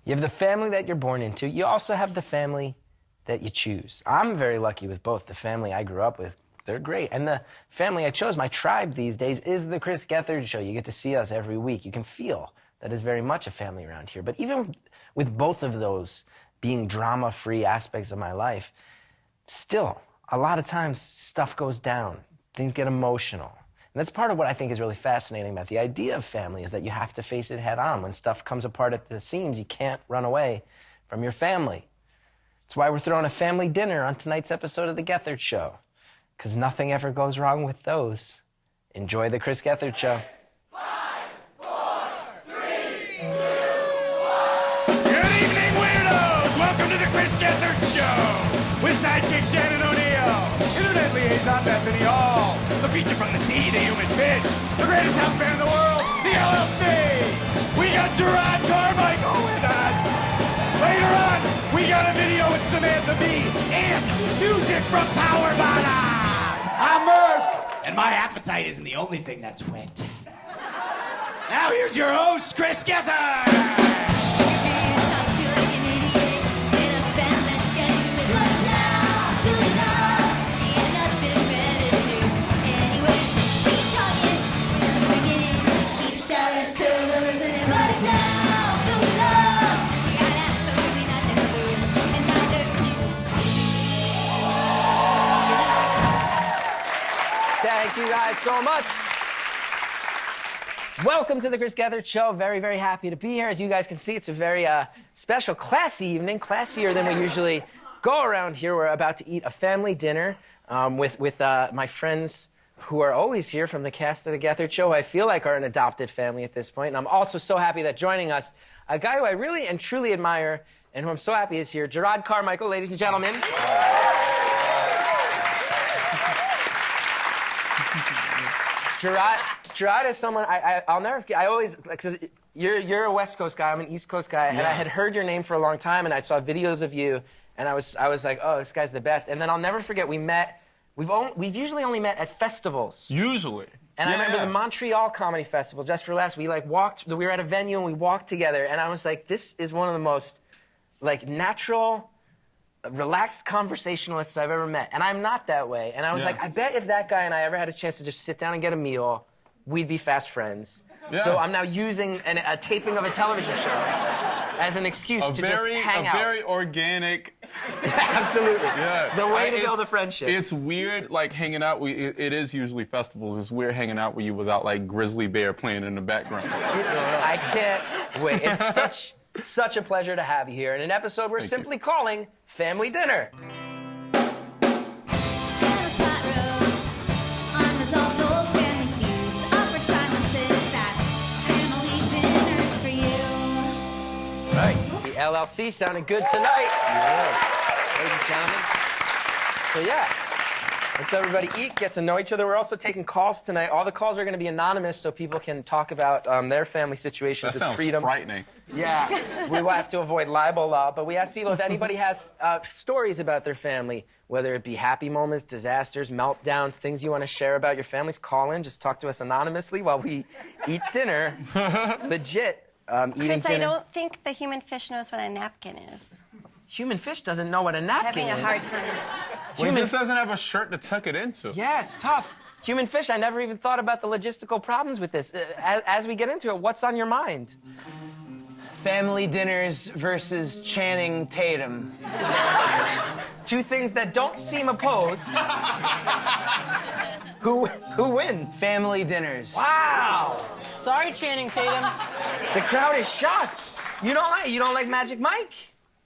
You have the family that you're born into. You also have the family that you choose. I'm very lucky with both. The family I grew up with, they're great. And the family I chose, my tribe these days, is the Chris Gethard Show. You get to see us every week. You can feel that is very much a family around here. But even with both of those being drama-free aspects of my life, still, a lot of times stuff goes down. Things get emotional. And that's part of what I think is really fascinating about the idea of family, is that you have to face it head on. When stuff comes apart at the seams, you can't run away from your family. That's why we're throwing a family dinner on tonight's episode of The Gethard Show, because nothing ever goes wrong with those. Enjoy The Chris Gethard Show. 5, 4, 3, 2, 1. Good evening, weirdos! Welcome to The Chris Gethard Show with sidekick Shannon O'Neill, internet liaison Bethany Hall, the feature from the sea, the human fish, the greatest house band in the world, the LLC. We got Jerrod Carmichael with us. Later on, we got a video with Samantha B and music from Power Bottom. I'm Murph, and my appetite isn't the only thing that's wet. Now here's your host, Chris Gethard. Thank you guys so much. Welcome to the Chris Gethard Show. Very, very happy to be here. As you guys can see, it's a very special, classy evening, classier than we usually go around here. We're about to eat a family dinner with my friends who are always here from the cast of the Gethard Show, who I feel like are an adopted family at this point. And I'm also so happy that joining us, a guy who I really and truly admire and who I'm so happy is here, Jerrod Carmichael, ladies and gentlemen. Jerrod is someone I'll never forget. I always, because you're a West Coast guy, I'm an East Coast guy, and I had heard your name for a long time, and I saw videos of you, and I was like, oh, this guy's the best. And then I'll never forget, we've usually only met at festivals. Usually. And I remember the Montreal Comedy Festival, just for last, we were at a venue and we walked together, and I was like, this is one of the most natural, relaxed conversationalists I've ever met. And I'm not that way. And I was like, I bet if that guy and I ever had a chance to just sit down and get a meal, we'd be fast friends. Yeah. So I'm now using a taping of a television show as an excuse to just hang out. A very organic. Absolutely. Yeah. The way to build a friendship. It's weird, hanging out. It is usually festivals. It's weird hanging out with you without, Grizzly Bear playing in the background. I can't wait. It's such a pleasure to have you here in an episode we're simply calling Family Dinner. Right, the LLC sounded good tonight. Yeah. Ladies and gentlemen. So let's everybody eat, get to know each other. We're also taking calls tonight. All the calls are going to be anonymous so people can talk about their family situations with freedom. That sounds frightening. Yeah, we will have to avoid libel law, but we ask people if anybody has stories about their family, whether it be happy moments, disasters, meltdowns, things you want to share about your families, call in, just talk to us anonymously while we eat dinner. Legit. Chris, I don't think the human fish knows what a napkin is. Human fish doesn't know what a napkin is. Having a hard time. Well, he just doesn't have a shirt to tuck it into. Yeah, it's tough. Human fish, I never even thought about the logistical problems with this. As we get into it, what's on your mind? Family dinners versus Channing Tatum. Two things that don't seem opposed. Who wins? Family dinners. Wow! Sorry, Channing Tatum. The crowd is shocked. You don't like Magic Mike?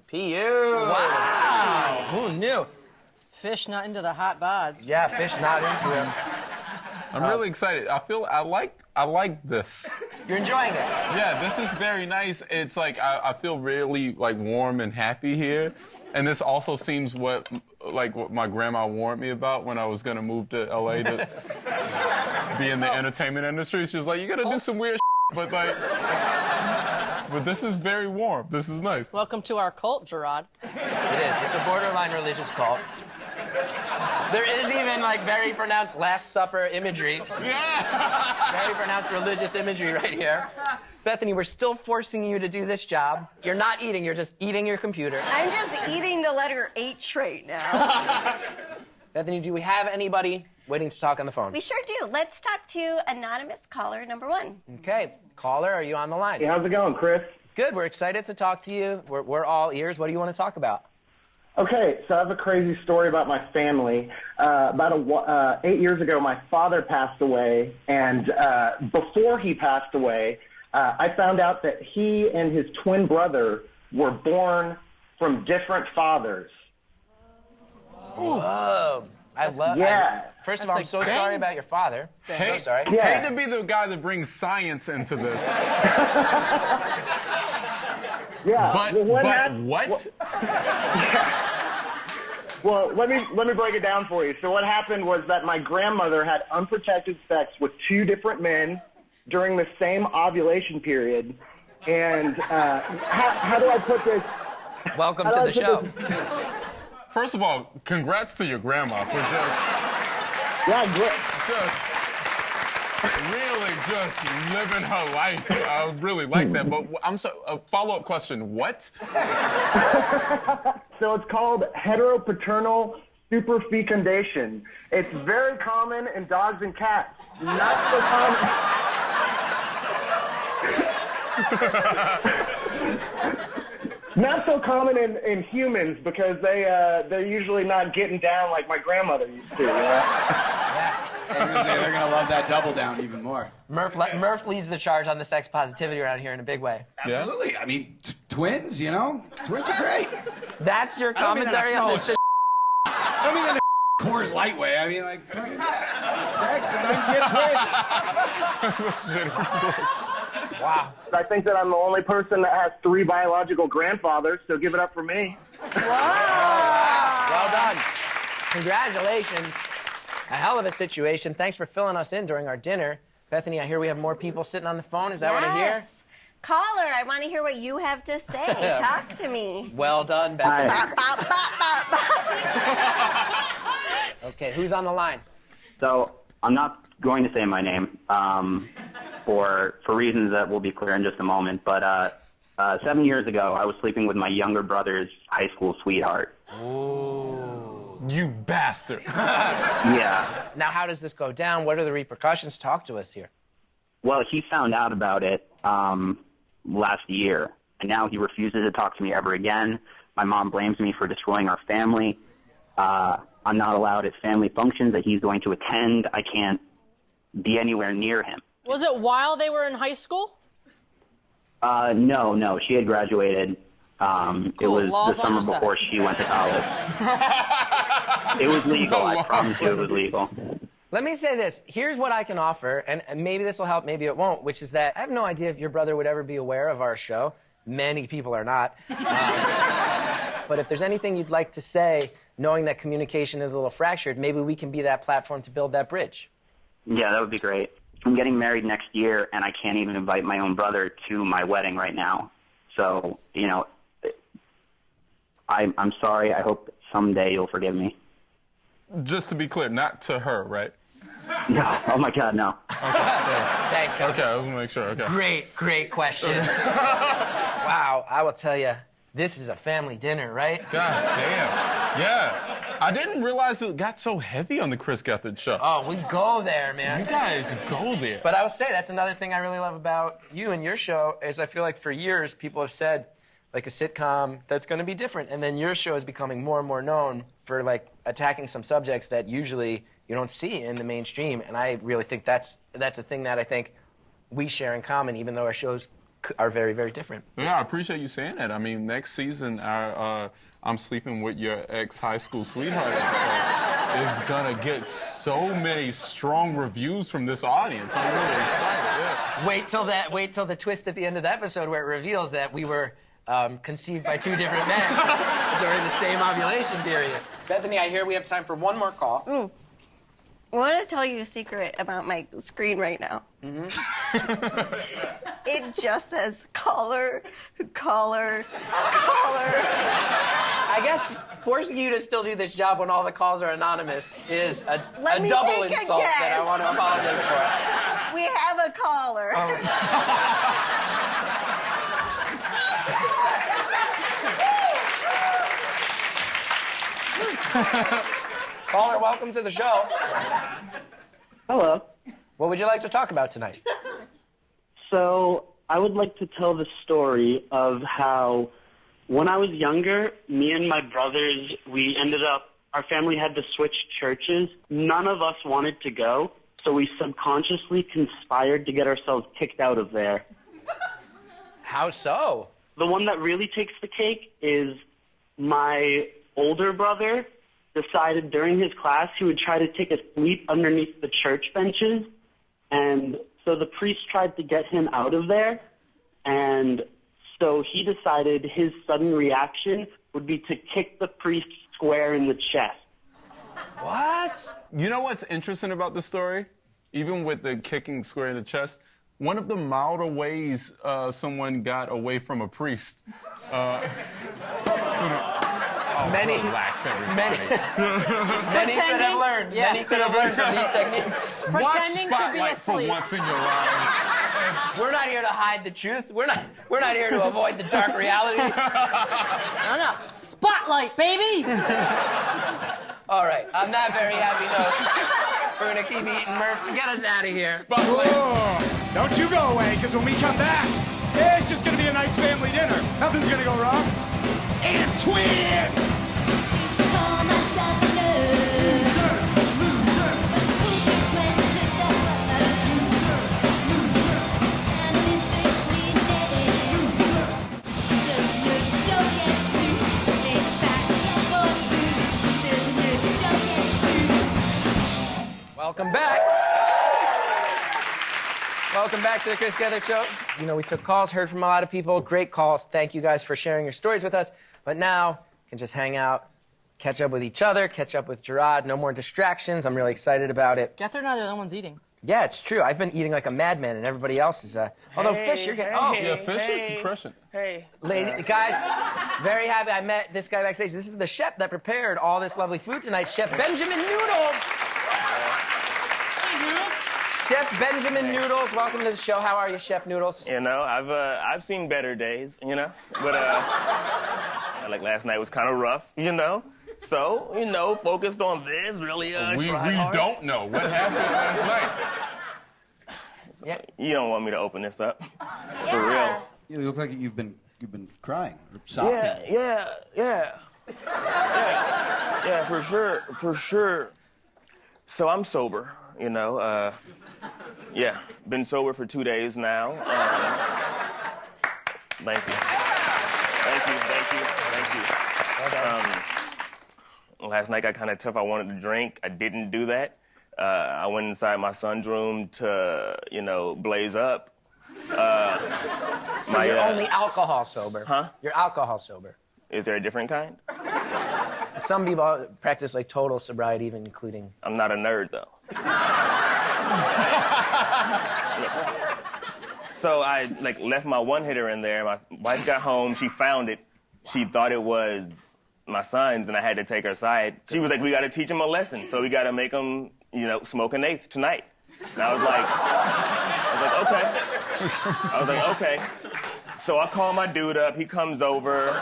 P.U. Wow! Who knew? Fish not into the hot bods. Yeah, fish not into him. I'm really excited. I like this. You're enjoying it? Yeah, this is very nice. It's I feel really warm and happy here. And this also seems what my grandma warned me about when I was gonna move to LA to be in the entertainment industry. She was like, you gotta do some weird shit, but this is very warm. This is nice. Welcome to our cult, Jerrod. It is. It's a borderline religious cult. There is even very pronounced Last Supper imagery. Yeah. Very pronounced religious imagery right here. Bethany, we're still forcing you to do this job. You're not eating, you're just eating your computer. I'm just eating the letter H right now. Bethany, do we have anybody waiting to talk on the phone? We sure do. Let's talk to anonymous caller number 1. Okay. Caller, are you on the line? Hey, how's it going, Chris? Good. We're excited to talk to you. We're all ears. What do you want to talk about? Okay, so I have a crazy story about my family. About 8 years ago, my father passed away, and before he passed away, I found out that he and his twin brother were born from different fathers. Whoa. Yeah. First of all, I'm so sorry about your father. Hey, So sorry. Yeah. hate to be the guy that brings science into this. Yeah. But well, what? Well, let me break it down for you. So what happened was that my grandmother had unprotected sex with 2 different men during the same ovulation period. And how do I put this? Welcome How to do the I show. put this? First of all, congrats to your grandma for really just living her life. I really like that. But a follow-up question. What? So it's called heteropaternal superfecundation. It's very common in dogs and cats. Not so common. Not so common in humans because they're usually not getting down like my grandmother used to. You know? I'm gonna say they're gonna love that double down even more. Murph leads the charge on the sex positivity around here in a big way. Absolutely. I mean, twins, you know? Twins are great. That's your I don't mean commentary that, on no, this. I don't mean that in a Coors Light way. I mean, like, sex, sometimes you get twins. Wow. I think that I'm the only person that has 3 biological grandfathers, so give it up for me. Well done. Congratulations. A hell of a situation. Thanks for filling us in during our dinner. Bethany, I hear we have more people sitting on the phone. Is that what I hear? Yes. Caller, I want to hear what you have to say. Talk to me. Well done, Bethany. Hi. Bop, bop, bop, bop. Okay, who's on the line? So I'm not going to say my name for reasons that will be clear in just a moment. But 7 years ago, I was sleeping with my younger brother's high school sweetheart. You bastard. Yeah. Now, how does this go down? What are the repercussions? Talk to us here. Well, he found out about it last year, and now he refuses to talk to me ever again. My mom blames me for destroying our family. I'm not allowed at family functions that he's going to attend. I can't be anywhere near him. Was it while they were in high school? No. She had graduated. It Cool. was Laws the on summer your side. before she went to college. It was legal. I promise you it was legal. Let me say this. Here's what I can offer, and maybe this will help, maybe it won't, which is that I have no idea if your brother would ever be aware of our show. Many people are not. But if there's anything you'd like to say, knowing that communication is a little fractured, maybe we can be that platform to build that bridge. Yeah, that would be great. I'm getting married next year, and I can't even invite my own brother to my wedding right now. So, you know, I'm sorry. I hope someday you'll forgive me. Just to be clear, not to her, right? No. Oh, my God, no. Thank you. Okay, I was going to make sure. Okay. Great question. Wow, I will tell you, this is a family dinner, right? God damn. Yeah. I didn't realize it got so heavy on the Chris Gethard show. Oh, we go there, man. You guys go there. But I will say, that's another thing I really love about you and your show, is I feel like for years people have said, like a sitcom that's going to be different. And then your show is becoming more and more known for like attacking some subjects that usually you don't see in the mainstream. And I really think that's a thing that I think we share in common, even though our shows are very, very different. Yeah, I appreciate you saying that. I mean, next season, I'm Sleeping with Your Ex-High School Sweetheart is going to get so many strong reviews from this audience. I'm really excited, yeah. Wait till the twist at the end of the episode where it reveals that we were conceived by 2 different men during the same ovulation period. Bethany, I hear we have time for one more call. I want to tell you a secret about my screen right now. It just says caller. I guess forcing you to still do this job when all the calls are anonymous is a Let me double take a insult that I guess. want to apologize for. We have a caller. Caller, welcome to the show. Hello. What would you like to talk about tonight? So, I would like to tell the story of how when I was younger, me and my brothers, our family had to switch churches. None of us wanted to go, so we subconsciously conspired to get ourselves kicked out of there. How so? The one that really takes the cake is my older brother decided during his class he would try to take a seat underneath the church benches, and so the priest tried to get him out of there, and so he decided his sudden reaction would be to kick the priest square in the chest. What? You know what's interesting about the story? Even with the kicking square in the chest, one of the milder ways someone got away from a priest. Relax, everybody. Many could have learned. Yeah. Many could have learned from these techniques. Pretending to be Watch Spotlight asleep. for once in your life. We're not here to hide the truth. We're not here to avoid the dark realities. No. Spotlight, baby! All right, on that very happy note, we're gonna keep eating Murph to get us out of here. Whoa. Don't you go away, because when we come back, it's just going to be a nice family dinner. Nothing's going to go wrong. And twins! Welcome back. Welcome back to the Chris Gethard Show. You know, we took calls, heard from a lot of people. Great calls. Thank you guys for sharing your stories with us. But now, we can just hang out, catch up with each other, catch up with Jerrod. No more distractions. I'm really excited about it. Gethard and I are the only ones eating. Yeah, it's true. I've been eating like a madman, and everybody else is. Although Fish, you're getting. Oh, Yeah, Fish is crushing. lady, guys, very happy. I met this guy backstage. This is the chef that prepared all this lovely food tonight, Chef Benjamin Noodles. Chef Benjamin Noodles, welcome to the show. How are you, Chef Noodles? You know, I've seen better days, you know, but like last night was kind of rough, you know. So, you know, focused on this, really We tried hard. don't know what happened last night. Yeah. You don't want me to open this up, for real. You look like you've been crying or sobbing. Yeah, for sure. So I'm sober, you know. Yeah, been sober for 2 days now. Thank you. Last night got kind of tough. I wanted to drink. I didn't do that. I went inside my son's room to, you know, blaze up. So you're only alcohol sober? Huh? You're alcohol sober. Is there a different kind? Some people practice like total sobriety, even including... I'm not a nerd, though. So I like left my one hitter in there. My wife got home. She found it. She thought it was my son's, and I had to take her aside. She was like, "We got to teach him a lesson. So we got to make him, you know, smoke an eighth tonight." And I was like, okay. So I call my dude up. He comes over. We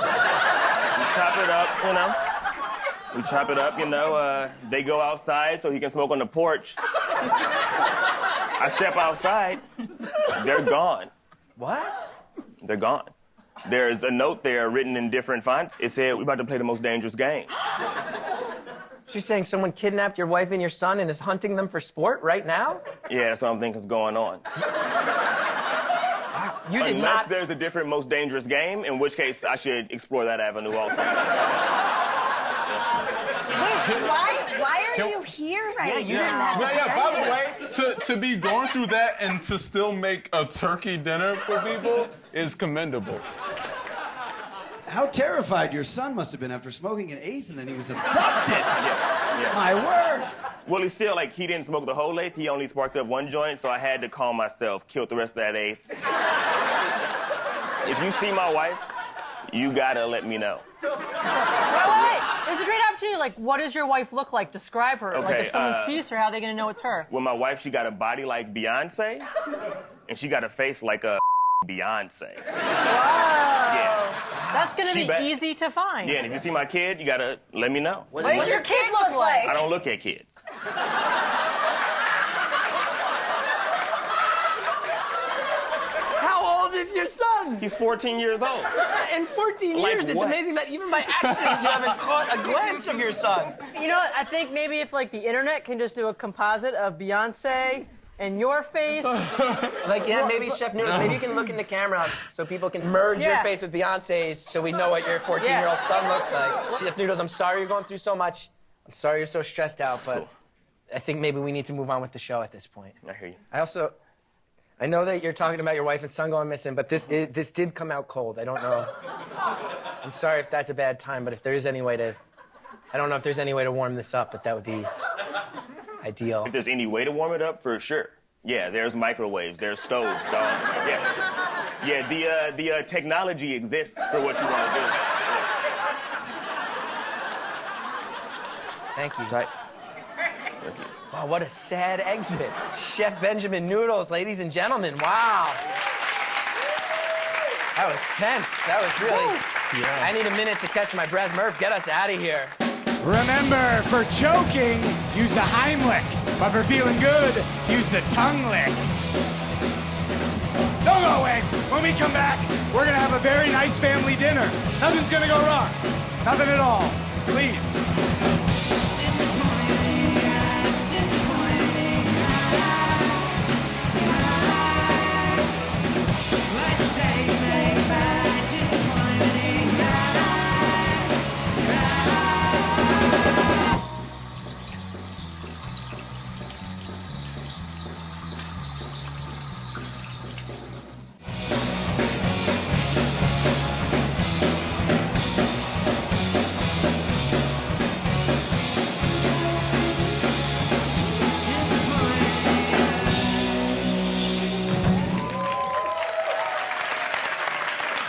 chop it up, you know. They go outside so he can smoke on the porch. I step outside. They're gone. What? They're gone. There's a note there written in different fonts. It said, "We're about to play the most dangerous game." She's saying someone kidnapped your wife and your son and is hunting them for sport right now? Yeah, that's what I'm thinking is going on. You did Unless not... there's a different most dangerous game, in which case I should explore that avenue also. Why are you here right now? By the way, to be going through that and to still make a turkey dinner for people is commendable. How terrified your son must have been after smoking an eighth and then he was abducted. Yeah. My word. Well, he didn't smoke the whole eighth. He only sparked up one joint, so I had to calm myself, killed the rest of that eighth. If you see my wife, you gotta let me know. Wait. It's a great opportunity. Like, what does your wife look like? Describe her. Like, Okay, if someone sees her, how are they going to know it's her? Well, my wife, she got a body like Beyonce, and she got a face like a Beyonce. Yeah. That's going to She be bet- easy to find. Yeah, and if you see my kid, you gotta let me know. What does your kid look like? I don't look at kids. How old is your son? He's 14 years old. In 14 Like years, it's what? amazing that even by accident you haven't caught a glance of your son. You know what? I think maybe if, like, the internet can just do a composite of Beyonce and your face. Like, yeah, maybe Chef Noodles, maybe you can look in the camera so people can merge your Yeah. face with Beyonce's so we know what your 14-year-old son looks like. Chef Noodles, I'm sorry you're going through so much. I'm sorry you're so stressed out, but I think maybe we need to move on with the show at this point. I hear you. I know that you're talking about your wife and son going missing, but this did come out cold. I don't know. I'm sorry if that's a bad time, but if there is any way to, I don't know if there's any way to warm this up, but that would be ideal. If there's any way to warm it up, for sure. Yeah, there's microwaves, there's stoves, dog. Yeah, the technology exists for what you want to do. Thank you. Wow, what a sad exit. Chef Benjamin Noodles, ladies and gentlemen, wow. That was tense. That was really, I need a minute to catch my breath. Murph, get us out of here. Remember, for choking, use the Heimlich. But for feeling good, use the tongue lick. Don't go away. When we come back, we're gonna have a very nice family dinner. Nothing's gonna go wrong. Nothing at all. Please.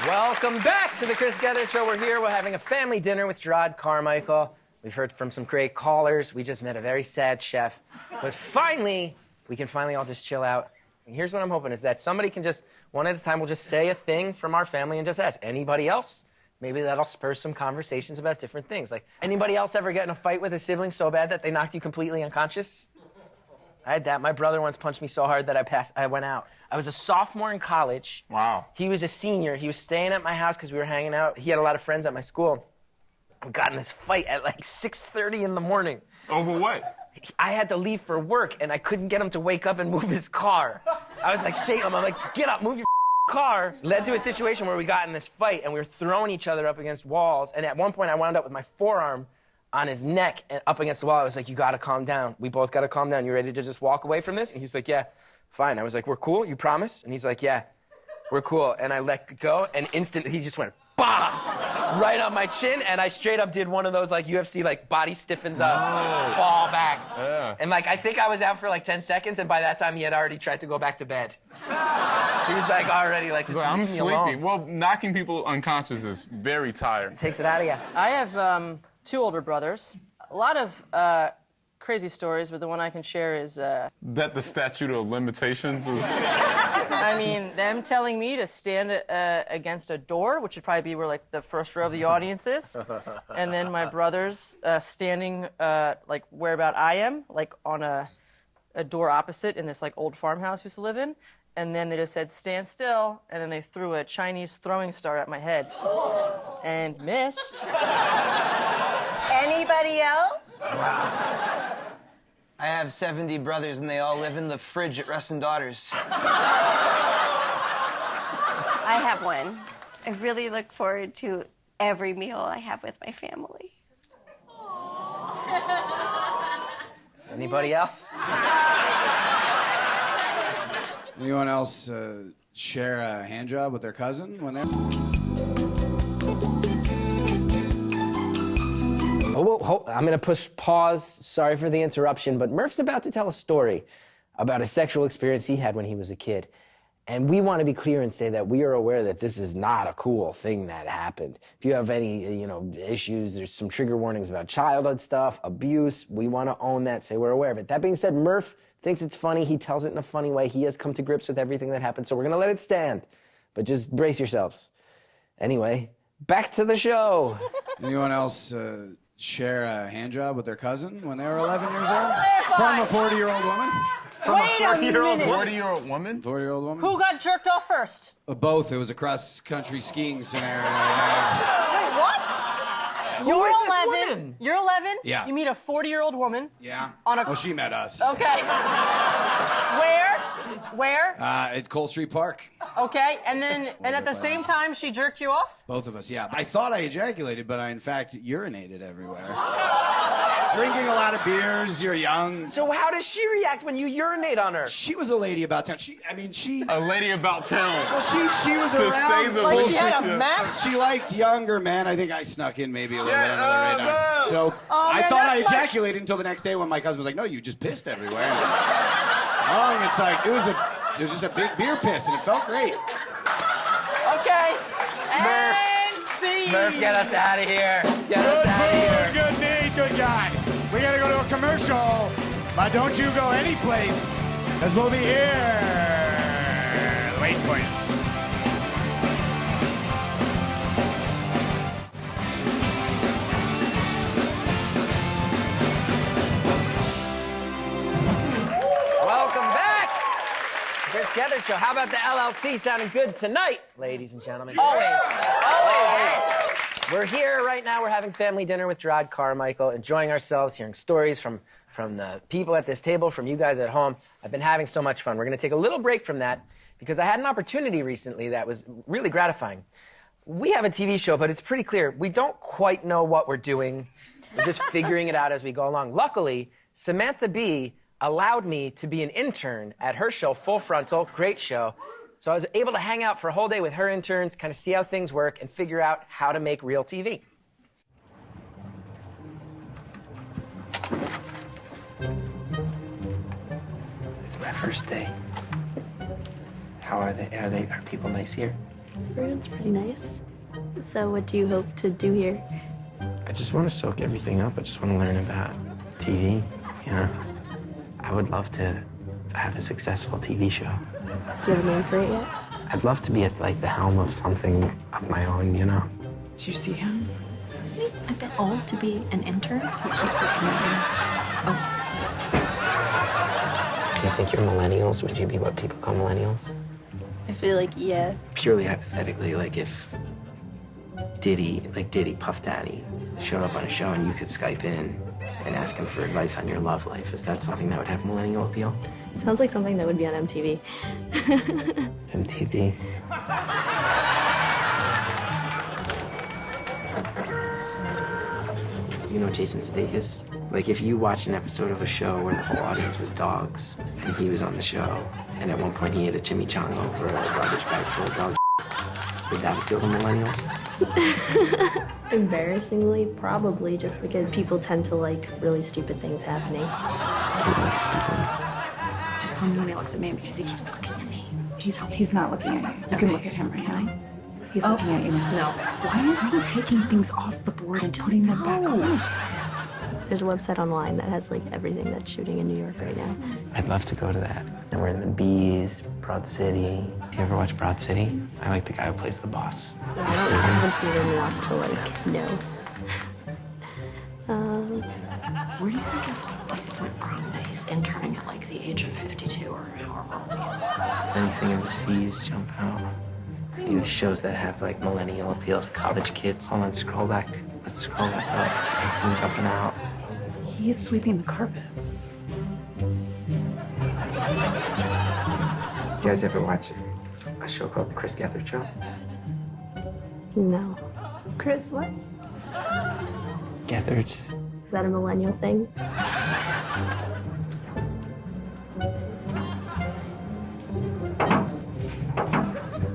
Welcome back to the Chris Gethard Show. We're here. We're having a family dinner with Jerrod Carmichael. We've heard from some great callers. We just met a very sad chef. But finally, we can finally all just chill out. And here's what I'm hoping is that somebody can just, one at a time, will just say a thing from our family and just ask. Anybody else? Maybe that'll spur some conversations about different things. Like, anybody else ever get in a fight with a sibling so bad that they knocked you completely unconscious? I had that. My brother once punched me so hard that I went out. I was a sophomore in college. Wow. He was a senior. He was staying at my house because we were hanging out. He had a lot of friends at my school. We got in this fight at like 6:30 in the morning. Over what? I had to leave for work, and I couldn't get him to wake up and move his car. I was like, shaking him. I'm like, just get up, move your car. Led to a situation where we got in this fight, and we were throwing each other up against walls. And at one point, I wound up with my forearm on his neck and up against the wall. I was like, you gotta calm down. We both gotta calm down. You ready to just walk away from this? And he's like, yeah, fine. I was like, we're cool? You promise? And he's like, yeah, we're cool. And I let go, and instantly he just went, bah! Right on my chin, and I straight up did one of those like UFC, like body stiffens up, fall back. Yeah. And like, I think I was out for like 10 seconds, and by that time he had already tried to go back to bed. He was like already like, just I'm leave me sleepy. alone. Well, knocking people unconscious is very tiring. Takes it out of you. I have two older brothers. A lot of crazy stories, but the one I can share is... That the statute of limitations is... I mean, them telling me to stand against a door, which would probably be where, like, the first row of the audience is. And then my brothers standing, like, whereabout I am, like, on a door opposite in this, like, old farmhouse we used to live in. And then they just said, stand still. And then they threw a Chinese throwing star at my head. And missed. Anybody else? I have 70 brothers, and they all live in the fridge at Russ and Daughters. I have one. I really look forward to every meal I have with my family. Anybody else? Anyone else share a hand job with their cousin when they're... Oh, I'm going to push pause. Sorry for the interruption, but Murph's about to tell a story about a sexual experience he had when he was a kid. And we want to be clear and say that we are aware that this is not a cool thing that happened. If you have any, issues, there's some trigger warnings about childhood stuff, abuse. We want to own that, say we're aware of it. That being said, Murph thinks it's funny. He tells it in a funny way. He has come to grips with everything that happened, so we're going to let it stand. But just brace yourselves. Anyway, back to the show. Anyone else share a hand job with their cousin when they were 11 years old? From a 40-year-old woman? Wait a 40-year-old minute. 40-year-old woman? 40-year-old woman? Who got jerked off first? Both. It was a cross-country skiing scenario. Wait, what? You're is this 11. woman? You're 11. Yeah. You meet a 40-year-old woman. Yeah. On a. Well, she met us. Okay. Where? Where? At Cold Street Park. Okay. And at the same time, she jerked you off? Both of us, yeah. I thought I ejaculated, but I, in fact, urinated everywhere. Drinking a lot of beers, you're young. So how does she react when you urinate on her? She was a lady about town. She A lady about town. Well, she was To around. say the Like least. she had a map? She liked younger men. I think I snuck in maybe a little bit. Yeah, So Oh, I man, thought I that's my- ejaculated until the next day when my cousin was like, "No, you just pissed everywhere." Oh, it's like it was just a big beer piss, and it felt great. Okay. And see. Murph, get us out of here. Get Good us out of here. food, good need, good God. We gotta go to a commercial, but don't you go anyplace, because we'll be here waiting for you. Welcome back. Chris Gethard Show. How about the LLC sounding good tonight, ladies and gentlemen? Always. We're here right now. We're having family dinner with Jerrod Carmichael, enjoying ourselves, hearing stories from the people at this table, from you guys at home. I've been having so much fun. We're going to take a little break from that because I had an opportunity recently that was really gratifying. We have a TV show, but it's pretty clear. We don't quite know what we're doing. We're just figuring it out as we go along. Luckily, Samantha B allowed me to be an intern at her show, Full Frontal, great show. So I was able to hang out for a whole day with her interns, kind of see how things work, and figure out how to make real TV. It's my first day. How are they? Are people nice here? Everyone's pretty nice. So what do you hope to do here? I just want to soak everything up. I just want to learn about TV, I would love to have a successful TV show. Do you have a name for it yet? I'd love to be at the helm of something of my own, Do you see him? Is he a bit old to be an intern? He keeps looking at Do you think you're millennials? Would you be what people call millennials? I feel like, yeah. Purely hypothetically, if Diddy, Puff Daddy, showed up on a show and you could Skype in and ask him for advice on your love life, is that something that would have millennial appeal? It sounds like something that would be on MTV. MTV. You know Jason Sudeikis? If you watched an episode of a show where the whole audience was dogs and he was on the show, and at one point he ate a chimichanga over a garbage bag full of dog would that appeal to millennials? Embarrassingly, probably, just because people tend to like really stupid things happening. Really stupid. Just tell me when he looks at me because he keeps looking at me. Just tell me. He's not looking at you. You can look at him right now. He's looking at you now. No. Why is he taking things off the board and putting them back on? There's a website online that has everything that's shooting in New York right now. I'd love to go to that. And we're in the Bees, Broad City. Do you ever watch Broad City? I like the guy who plays the boss. You I seen him? haven't seen enough to know. Where do you think his whole life went wrong that he's interning at the age of 52 or however old he is? Anything in the seas jump out. These shows that have millennial appeal to college kids. Hold on, scroll back. Let's scroll back up. Anything jumping out. He's sweeping the carpet. You guys ever watch a show called The Chris Gethard Show? No. Chris, what? Gethard. Is that a millennial thing?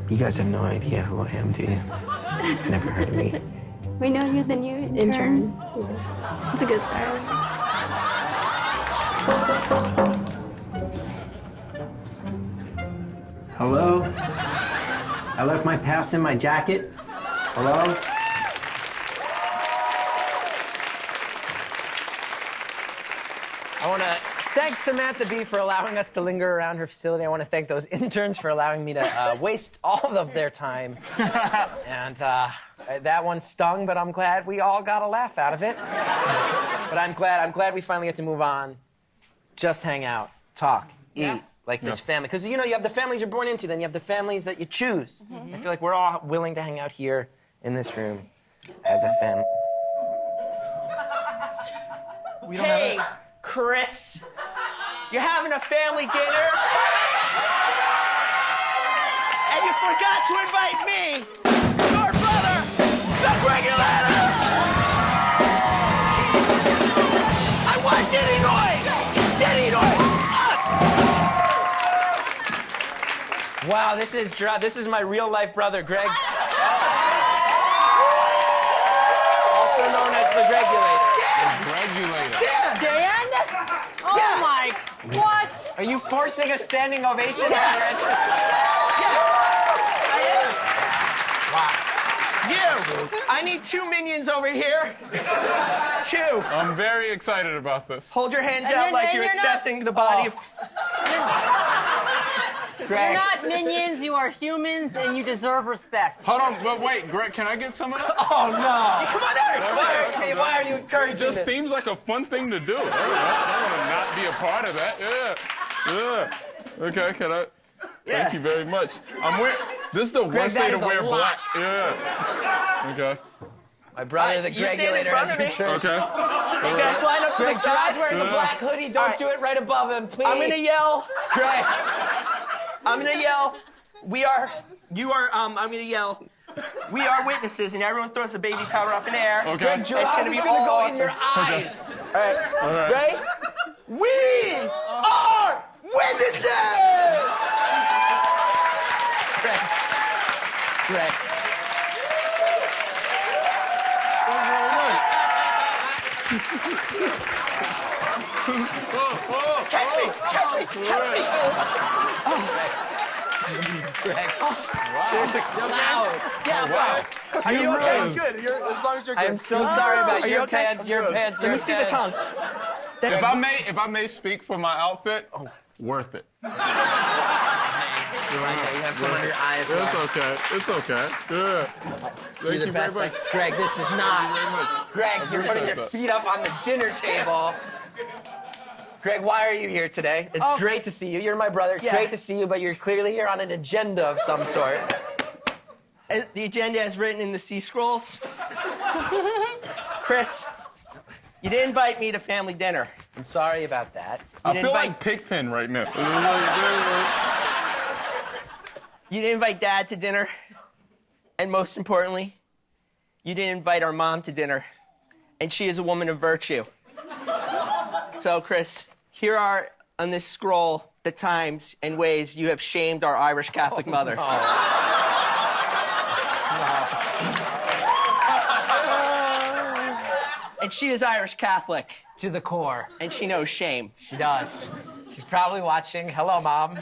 You guys have no idea who I am, do you? Never heard of me. We know you're the new intern. Yeah. It's a good start. Hello? I left my pass in my jacket. Hello? I want to thank Samantha B for allowing us to linger around her facility. I want to thank those interns for allowing me to waste all of their time. And that one stung, but I'm glad we all got a laugh out of it. But I'm glad we finally get to move on. Just hang out, talk, eat, like this family. Because, you know, you have the families you're born into, then you have the families that you choose. I feel like we're all willing to hang out here in this room as a family. Hey, Chris, you're having a family dinner? And you forgot to invite me, your brother, the regulator! I want Diddy noise! Diddy noise! Wow, this is my real life brother, Greg. Also known as the regulator. Dan? Oh my, what? Are you forcing a standing ovation? Yes. I am. Wow. You, I need 2 minions over here. 2. I'm very excited about this. Hold your hands out like you're accepting the body of... You're not minions, you are humans, and you deserve respect. Hold on, but wait, Greg, can I get some of that? Oh, no. Come on, Eric. Why are you encouraging It just this? seems like a fun thing to do. I want to not be a part of that. Yeah. Okay, can I? Thank you very much. This is the worst day to wear black. Yeah. Okay. My brother, the You stand in regulator, front has of me. returned. Okay. You guys line up to the Greg, side. Jerrod's wearing a black hoodie. Don't do it right above him, please. I'm gonna yell. Greg. I'm gonna yell. I'm gonna yell. We are witnesses, and everyone throws the baby powder up in the air. Okay. Greg, Jerrod It's gonna be is gonna go awesome. in your eyes. All right. All right. Ready? We are witnesses! Greg. Catch me! Greg. Wow. There's a cloud. Yeah, wow. Are you okay? Good. As long as you're good. I am so sorry about Are you your okay? pants, your pants, Let your me see the tongue. If I may speak for my outfit, worth it. You have some under your eyes. It's okay. Yeah. You're the best. Greg, this is not. Greg, you're putting your feet up on the dinner table. Greg, why are you here today? It's great to see you. You're my brother. It's great to see you, but you're clearly here on an agenda of some sort. The agenda is written in the sea scrolls. Chris, you didn't invite me to family dinner. I'm sorry about that. I feel like Pigpen right now. You didn't invite Dad to dinner. And most importantly, you didn't invite our mom to dinner. And she is a woman of virtue. So, Chris, here are on this scroll the times and ways you have shamed our Irish Catholic mother. And she is Irish Catholic. To the core. And she knows shame. She does. She's probably watching. Hello, Mom.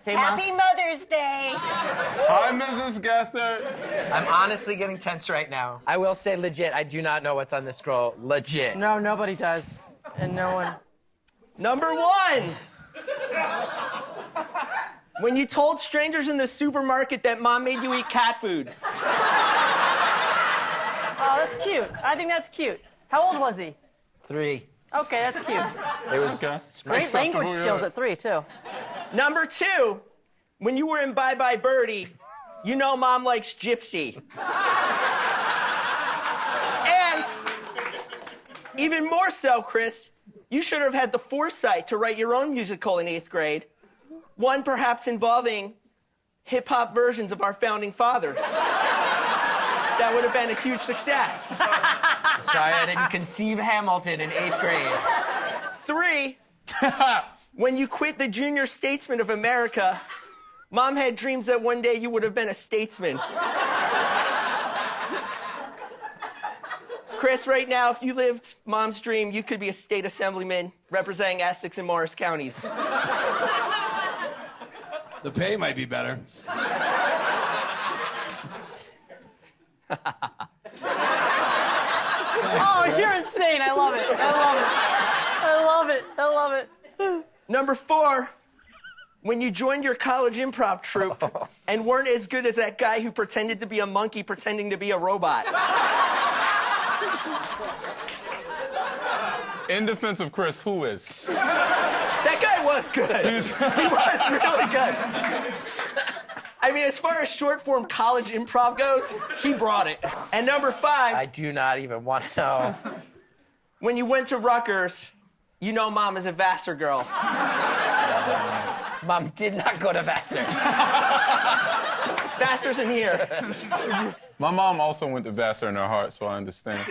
Hey, Mom. Happy Mother's Day. Hi, Mrs. Gethard. I'm honestly getting tense right now. I will say legit, I do not know what's on the scroll. Legit. No, nobody does. And no one. Number 1. When you told strangers in the supermarket that Mom made you eat cat food. Oh, that's cute. I think that's cute. How old was he? 3. Okay, that's cute. It was Great language skills at 3, too. Number 2, when you were in Bye Bye Birdie, you know Mom likes Gypsy. And even more so, Chris, you should have had the foresight to write your own musical in 8th grade. One perhaps involving hip-hop versions of our founding fathers. That would have been a huge success. I'm sorry I didn't conceive Hamilton in 8th grade. 3, when you quit the Junior Statesman of America, Mom had dreams that one day you would have been a statesman. Chris, right now, if you lived Mom's dream, you could be a state assemblyman representing Essex and Morris counties. The pay might be better. Oh, you're insane. I love it. I love it. I love it. I love it. Number 4, when you joined your college improv troupe and weren't as good as that guy who pretended to be a monkey pretending to be a robot. In defense of Chris, who is? That guy was good. He was really good. I mean, as far as short-form college improv goes, he brought it. And number 5... I do not even want to know. When you went to Rutgers, you know Mom is a Vassar girl. Mom did not go to Vassar. Vassar's in here. My mom also went to Vassar in her heart, so I understand.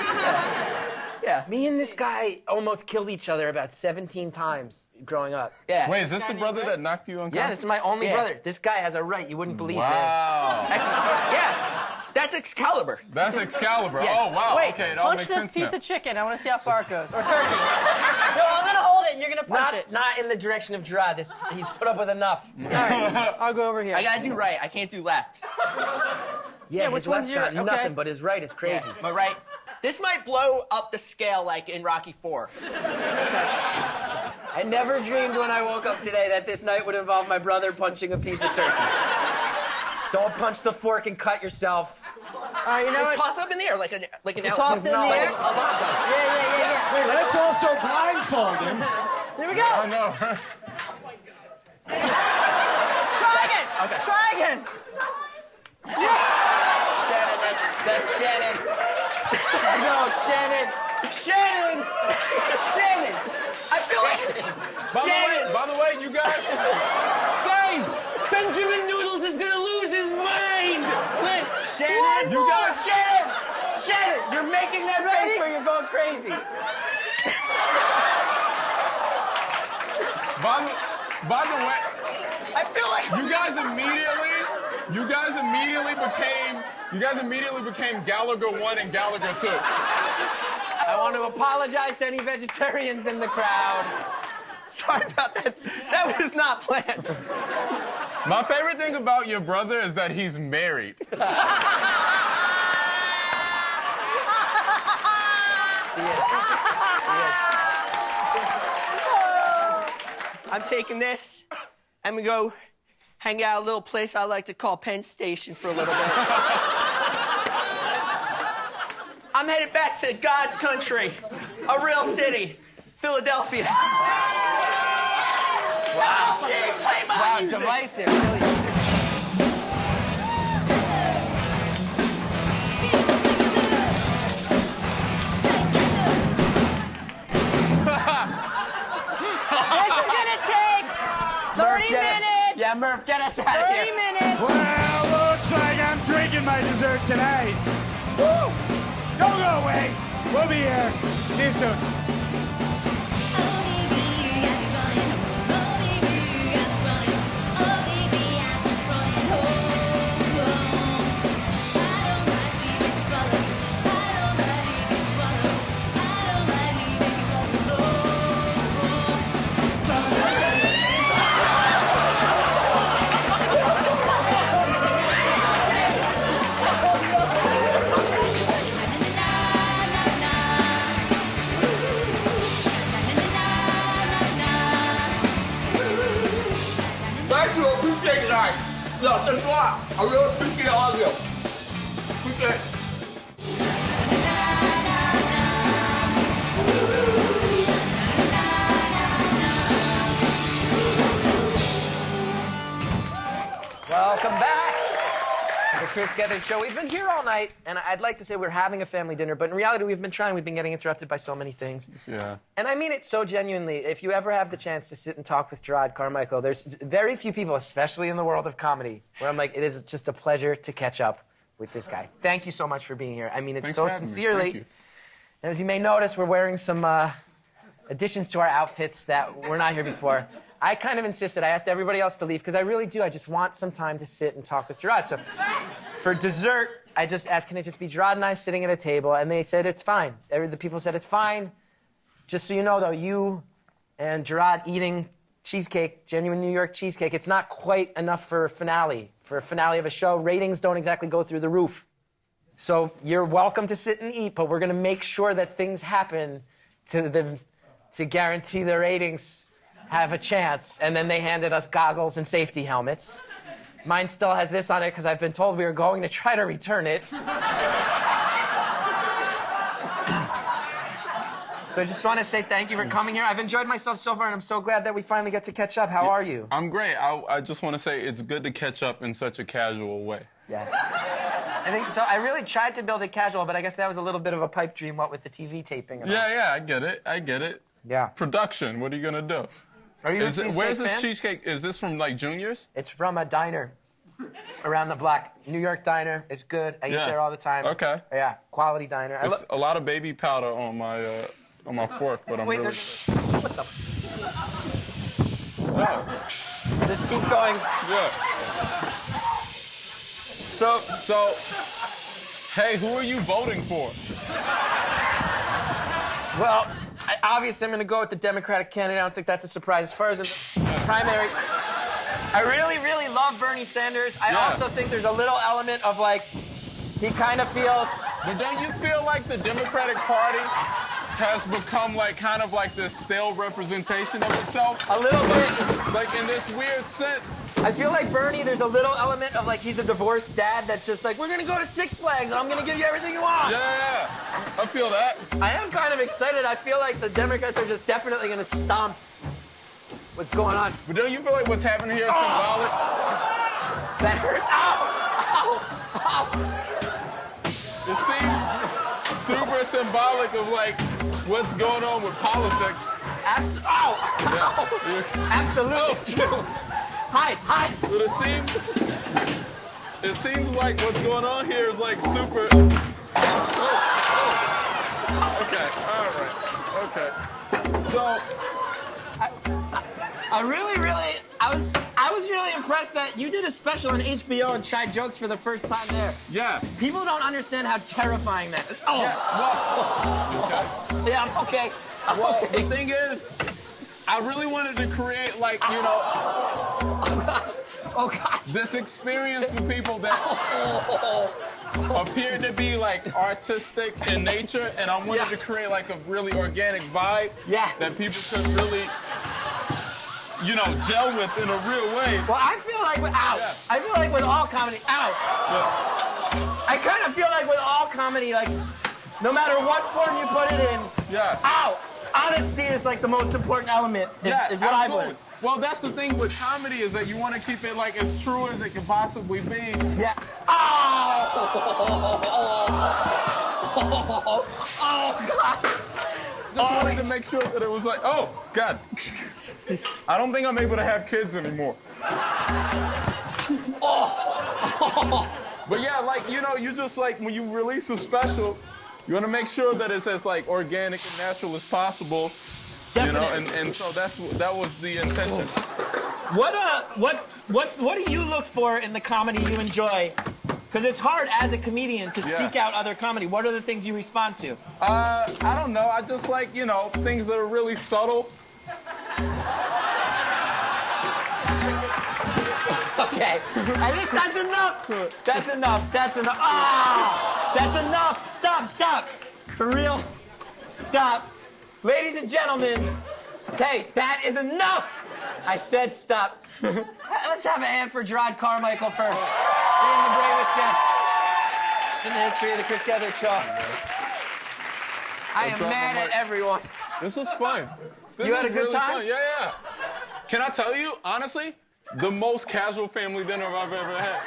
Yeah. Me and this guy almost killed each other about 17 times growing up. Yeah. Wait, is this the brother that knocked you unconscious? Yeah, this is my only brother. This guy has a right you wouldn't believe. Wow. Yeah. That's Excalibur. That's Excalibur. Yeah. Oh, wow. Wait, okay, it all punch makes this sense piece now. of chicken. I want to see how far it goes. Or turkey. No, I'm going to hold it and you're going to punch it. Not in the direction of Jerrod. He's put up with enough. All right, I'll go over here. I gotta do right. I can't do left. Yeah, which his one's left's got your- nothing, okay. but his right is crazy. Yeah, but right. This might blow up the scale like in Rocky 4. I never dreamed when I woke up today that this night would involve my brother punching a piece of turkey. Don't punch the fork and cut yourself. All right, you know Just what? toss up in the air like an Toss it in the air? Yeah. Wait, let's also blindfold him. Here we go. I know. Try again. Okay. Try again. Shannon, that's Shannon. No, Shannon. Shannon! Shannon! I feel like By the way, you guys... Guys, Benjamin Noodles is gonna lose his mind! Wait, Shannon! You guys... Shannon! You're making that face where you're going crazy. By the way, I feel like you guys immediately became Gallagher 1 and Gallagher 2. I want to apologize to any vegetarians in the crowd. Sorry about that. That was not planned. My favorite thing about your brother is that he's married. I'm taking this. I'm gonna go hang out at a little place I like to call Penn Station for a little bit. I'm headed back to God's country, a real city, Philadelphia. Wow. Play my music. Divisive. Really. This is going to take 30 minutes. Yeah, Murph, get us out of 30 here. minutes. Well, looks like I'm drinking my dessert tonight. Woo! Don't go away. We'll be here. See you soon. Thank you, appreciate it, guys. No, thanks a lot. I really appreciate all of you. Appreciate it. Welcome back to the Chris Gethard Show. We've been here all night, and I'd like to say we're having a family dinner, but in reality, we've been trying. We've been getting interrupted by so many things. Yeah. And I mean it so genuinely. If you ever have the chance to sit and talk with Jerrod Carmichael, there's very few people, especially in the world of comedy, where I'm like, it is just a pleasure to catch up with this guy. Thank you so much for being here. I mean it Thanks so for having me. sincerely. Thank you. And as you may notice, we're wearing some additions to our outfits that were not here before. I kind of insisted. I asked everybody else to leave because I really do. I just want some time to sit and talk with Jerrod. So for dessert, I just asked, can it just be Jerrod and I sitting at a table? And they said, it's fine. The people said, it's fine. Just so you know, though, you and Jerrod eating cheesecake, genuine New York cheesecake. It's not quite enough for a finale. For a finale of a show, ratings don't exactly go through the roof. So you're welcome to sit and eat, but we're gonna make sure that things happen to guarantee the ratings have a chance. And then they handed us goggles and safety helmets. Mine still has this on it because I've been told we are going to try to return it. So I just want to say thank you for coming here. I've enjoyed myself so far, and I'm so glad that we finally get to catch up. How are you? I'm great. I just want to say it's good to catch up in such a casual way. Yeah. I think so. I really tried to build it casual, but I guess that was a little bit of a pipe dream, what with the TV taping. And all. Yeah, I get it. Yeah. Production, what are you going to do? Are you a cheesecake where's this fan? cheesecake? Is this from, like, Junior's? It's from a diner around the block. New York diner. It's good. I eat there all the time. Okay. Yeah, quality diner. There's a lot of baby powder on my fork, but I'm Wait, really... what the... Wow. Just keep going. Yeah. So, hey, who are you voting for? Well, obviously I'm going to go with the Democratic candidate. I don't think that's a surprise. As far as in the primary, I really, really love Bernie Sanders. I also think there's a little element of, like, he kind of feels... But don't you feel like the Democratic Party has become, like, kind of like this stale representation of itself? A little bit. Like, in this weird sense. I feel like Bernie, there's a little element of, like, he's a divorced dad that's just like, we're going to go to Six Flags and I'm going to give you everything you want. Yeah, I feel that. I am kind of excited. I feel like the Democrats are just definitely going to stomp what's going on. But don't you feel like what's happening here is symbolic? That hurts. Ow! Ow! It seems super symbolic of, like, what's going on with politics. Ow! Absolutely true. Hide! But it seems like what's going on here is, like, super... Okay, all right, okay. So... I was really impressed that you did a special on HBO and tried jokes for the first time there. Yeah. People don't understand how terrifying that is. Oh. Yeah, well, Yeah, I'm okay. Well, the thing is, I really wanted to create, like, you know... Oh, God. This experience for people that appear to be, like, artistic in nature, and I wanted to create, like, a really organic vibe that people could really, you know, gel with in a real way. Well, I feel like with I feel like with all comedy, I kind of feel like with all comedy, like, no matter what form you put it in, honesty is, like, the most important element, is what I've learned. Well, that's the thing with comedy is that you want to keep it, like, as true as it can possibly be. Yeah. Oh, God. Just wanted to make sure that it was like, oh, God. I don't think I'm able to have kids anymore. But yeah, like, you know, you just, like, when you release a special, you want to make sure that it's as, like, organic and natural as possible. Definitely. You know, and so that was the intention. What do you look for in the comedy you enjoy? Because it's hard as a comedian to seek out other comedy. What are the things you respond to? I don't know. I just like, you know, things that are really subtle. Okay. I think that's enough. That's enough. That's enough. That's enough. Stop. For real. Stop. Ladies and gentlemen, hey, that is enough. I said stop. Let's have a hand for Jerrod Carmichael for being the bravest guest in the history of the Chris Gethard Show. I am mad at everyone. This was fun. This You had a good really time? Fun. Yeah. Can I tell you, honestly, the most casual family dinner I've ever had.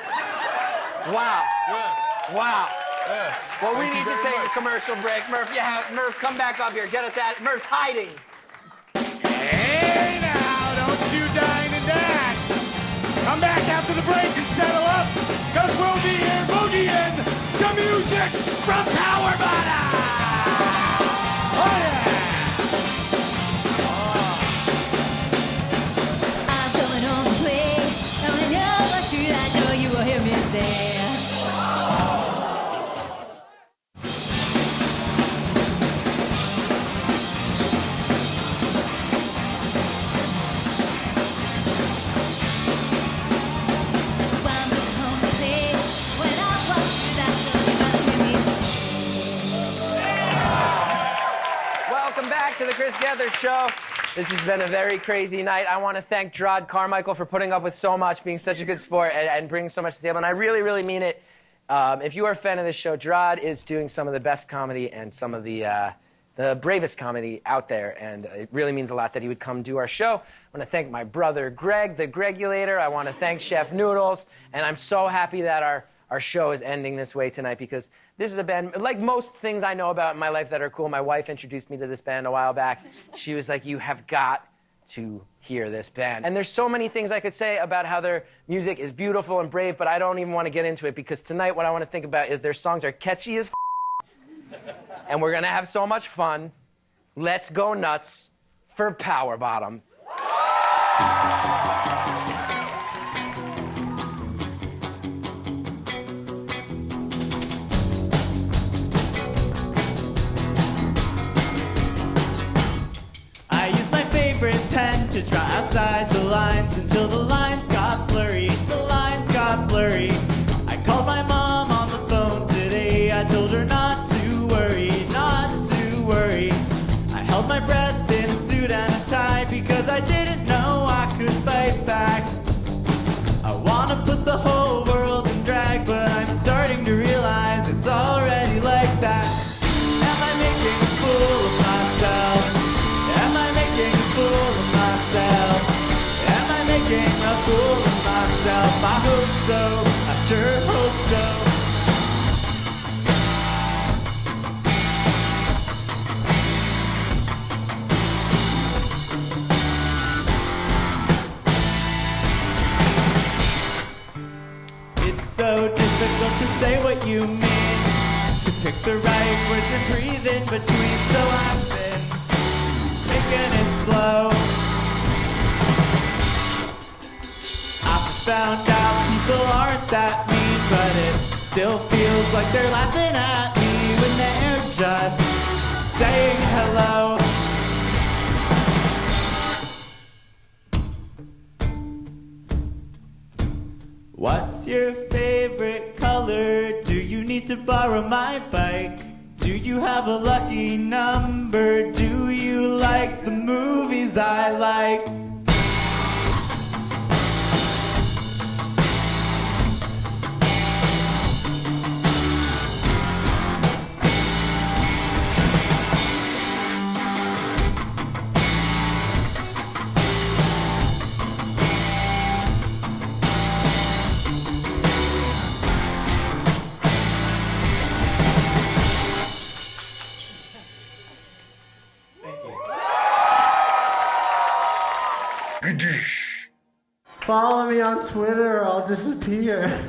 Wow. Yeah. Wow. Yeah. Well, we Thank you need to very take much. a commercial break. Murph, come back up here. Get us out. Murph's hiding. Hey now, don't you dine and dash. Come back after the break and settle up, because we'll be here boogieing to music from Power Bottom. Oh yeah. I'm coming home to play. Coming over through that door, you will hear me say. Chris Gethard Show. This has been a very crazy night. I want to thank Jerrod Carmichael for putting up with so much, being such a good sport, and bringing so much to the table. And I really, really mean it. If you are a fan of this show, Jerrod is doing some of the best comedy and some of the bravest comedy out there, and it really means a lot that he would come do our show. I want to thank my brother Greg, the Gregulator. I want to thank Chef Noodles, and I'm so happy that our show is ending this way tonight, because this is a band, like most things I know about in my life that are cool. My wife introduced me to this band a while back. She was like, you have got to hear this band. And there's so many things I could say about how their music is beautiful and brave, but I don't even want to get into it, because tonight what I want to think about is their songs are catchy as and we're going to have so much fun. Let's go nuts for Power Bottom. I used my favorite pen to draw outside the lines until the lines got blurry. The lines got blurry. I called my mom on the phone today. I told her not to worry, not to worry. I held my breath in a suit and a tie because I didn't know I could fight back. I want to put the whole world in drag, but I'm starting to realize it's already like that. Am I making a fool of myself? Am I making a fool of myself? Am I making a fool of myself? I hope so, I sure hope so. It's so difficult to say what you mean, to pick the right words and breathe in between, so I've been taking it slow. I found out people aren't that mean, but it still feels like they're laughing at me when they're just saying hello. What's your favorite color? Do you need to borrow my bike? Do you have a lucky number? Do you like the movies I like? Follow me on Twitter or I'll disappear.